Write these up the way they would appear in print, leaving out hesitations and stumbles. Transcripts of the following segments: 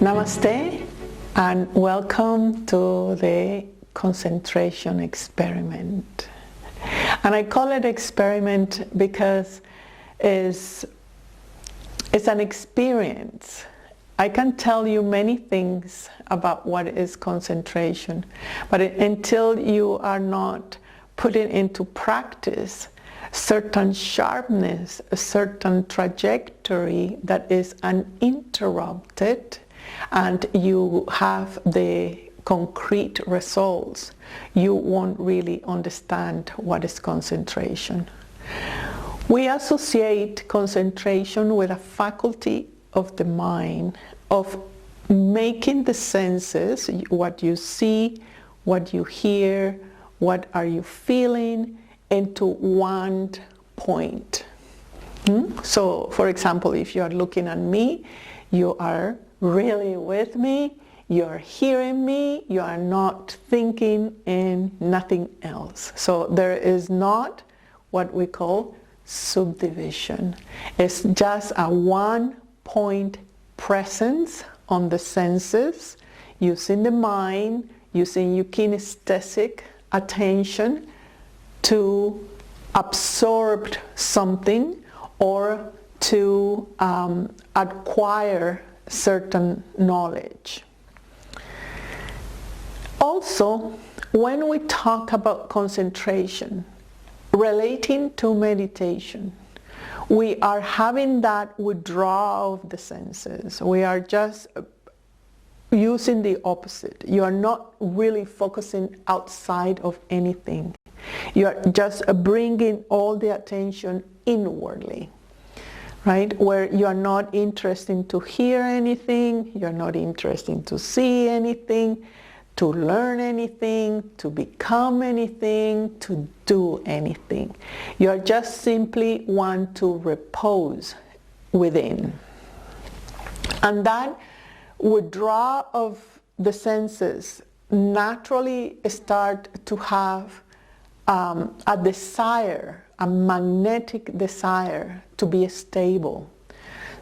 Namaste and welcome to the concentration experiment. And I call it experiment because it's an experience. I can tell you many things about what is concentration, but until you are not putting into practice certain sharpness, a certain trajectory that is uninterrupted, and you have the concrete results, you won't really understand what is concentration. We associate concentration with a faculty of the mind of making the senses, what you see, what you hear, what are you feeling, into one point. So, for example, if you are looking at me, you are really with me, you're hearing me, you are not thinking in nothing else. So there is not what we call subdivision. It's just a one-point presence on the senses, using the mind, using your kinesthetic attention to absorb something or to acquire certain knowledge. Also, when we talk about concentration relating to meditation, we are having that withdrawal of the senses. We are just using the opposite. You are not really focusing outside of anything. You are just bringing all the attention inwardly. Right? Where you are not interested to hear anything, you're not interested to see anything, to learn anything, to become anything, to do anything. You are just simply want to repose within. And that withdrawal of the senses naturally start to have a desire, a magnetic desire to be stable.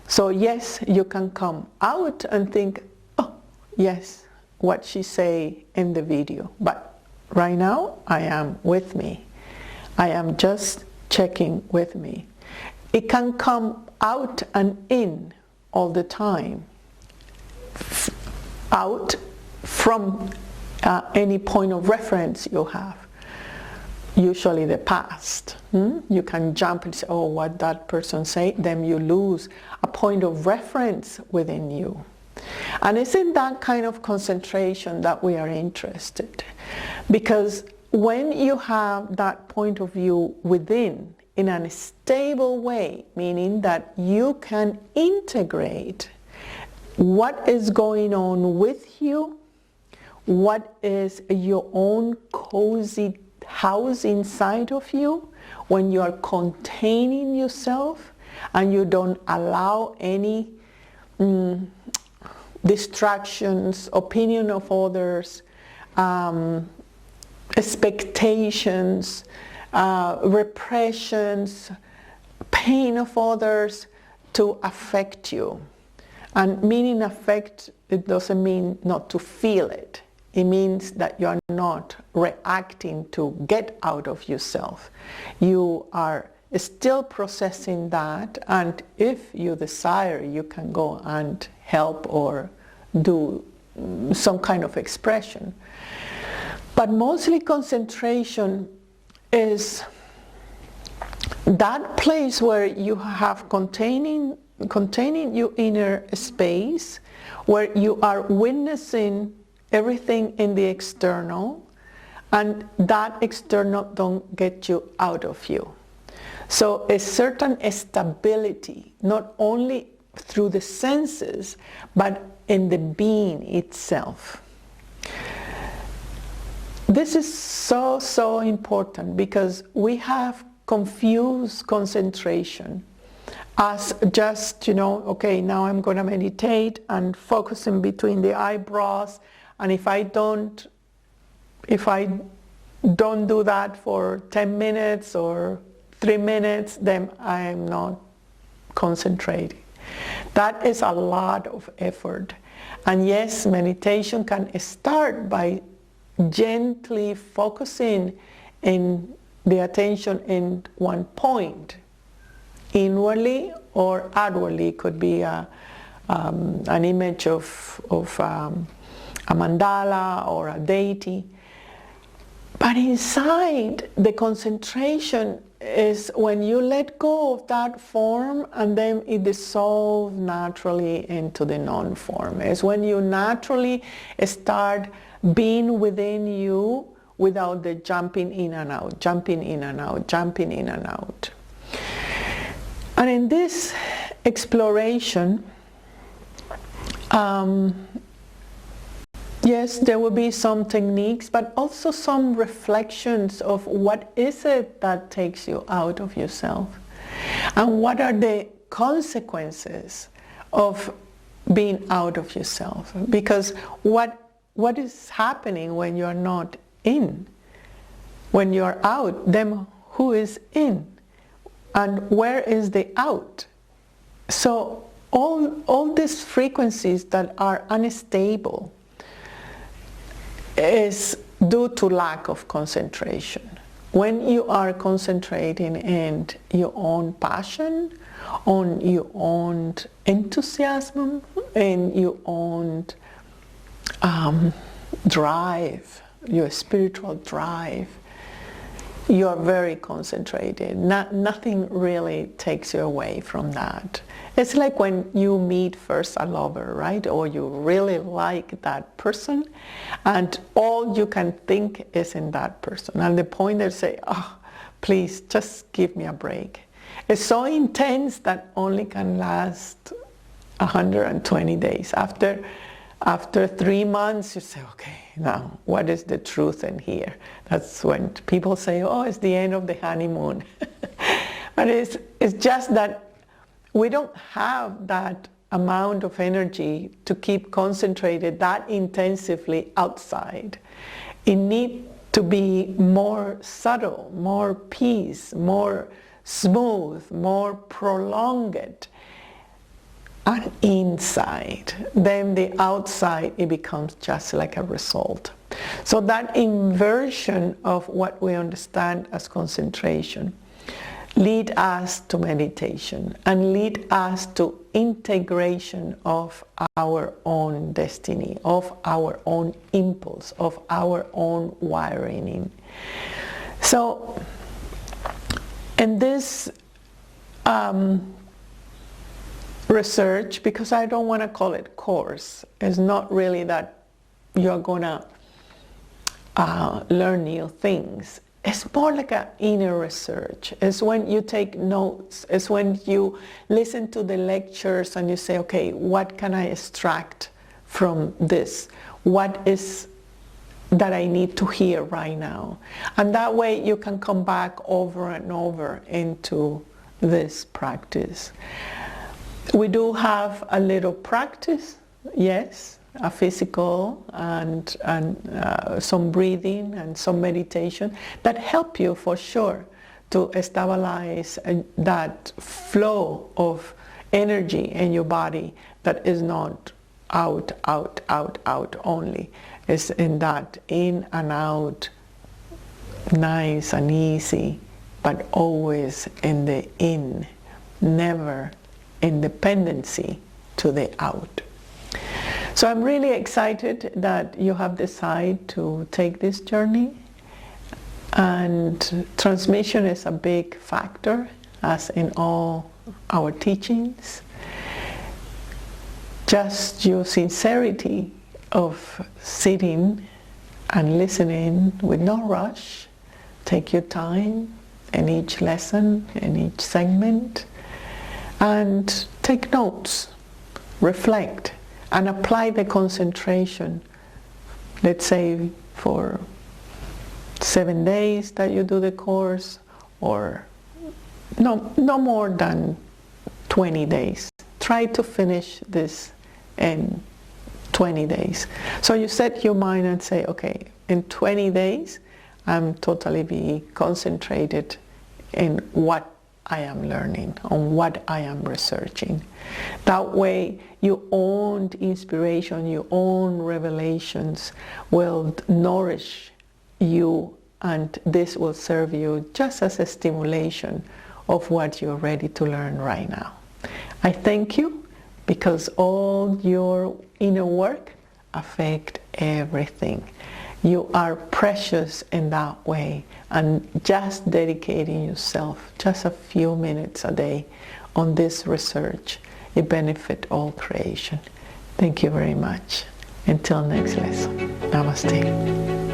So yes, you can come out and think, oh yes, what she say in the video, but right now I am with me. I am just checking with me. It can come out and in all the time, out from any point of reference you have. Usually the past. You can jump and say, oh, what that person say, then you lose a point of reference within you. And it's in that kind of concentration that we are interested. Because when you have that point of view within, in a stable way, meaning that you can integrate what is going on with you, what is your own cozy house inside of you, when you are containing yourself and you don't allow any distractions, opinion of others, expectations, repressions, pain of others to affect you. And meaning affect, it doesn't mean not to feel it. It means that you are not reacting to get out of yourself. You are still processing that, and if you desire, you can go and help or do some kind of expression. But mostly concentration is that place where you have containing your inner space, where you are witnessing everything in the external, and that external don't get you out of you. So a certain stability, not only through the senses, but in the being itself. This is so important because we have confused concentration as just, okay, now I'm going to meditate and focus in between the eyebrows, and if I don't do that for 10 minutes or 3 minutes, then I'm not concentrating. That is a lot of effort. And yes, meditation can start by gently focusing in the attention in one point, inwardly or outwardly. It could be an image of a mandala or a deity. But inside, the concentration is when you let go of that form and then it dissolves naturally into the non-form. It's when you naturally start being within you without the jumping in and out, jumping in and out, jumping in and out. And in this exploration, yes, there will be some techniques, but also some reflections of what is it that takes you out of yourself, and what are the consequences of being out of yourself. Because what is happening when you're not in? When you're out, then who is in? And where is the out? So all these frequencies that are unstable is due to lack of concentration. When you are concentrating in your own passion, on your own enthusiasm, and your own drive, your spiritual drive, you are very concentrated. Nothing really takes you away from that. It's like when you meet first a lover, right? Or you really like that person, and all you can think is in that person. And the point they say, oh, please, just give me a break. It's so intense that only can last 120 days. After 3 months, you say, okay, now what is the truth in here? That's when people say, oh, it's the end of the honeymoon. But it's just that we don't have that amount of energy to keep concentrated that intensively outside. It needs to be more subtle, more peace, more smooth, more prolonged. And inside, then the outside, it becomes just like a result. So that inversion of what we understand as concentration lead us to meditation and lead us to integration of our own destiny, of our own impulse, of our own wiring. So in this research, because I don't want to call it course, it's not really that you're gonna learn new things. It's more like an inner research. It's when you take notes. It's when you listen to the lectures and you say, okay, what can I extract from this? What is that I need to hear right now? And that way you can come back over and over into this practice. We do have a little practice, yes, a physical and some breathing and some meditation that help you for sure to stabilize that flow of energy in your body that is not out, out, out, out only. It's in that in and out, nice and easy, but always in the in, never in dependency to the out. So I'm really excited that you have decided to take this journey, and transmission is a big factor, as in all our teachings. Just your sincerity of sitting and listening with no rush. Take your time in each lesson, in each segment, and take notes, reflect, and apply the concentration. Let's say for 7 days that you do the course, or no more than 20 days. Try to finish this in 20 days. So you set your mind and say, okay, in 20 days I'm totally be concentrated in what I am learning, on what I am researching. That way, your own inspiration, your own revelations will nourish you, and this will serve you just as a stimulation of what you're ready to learn right now. I thank you because all your inner work affects everything. You are precious in that way, and just dedicating yourself just a few minutes a day on this research, it benefits all creation. Thank you very much. Until next lesson. Namaste.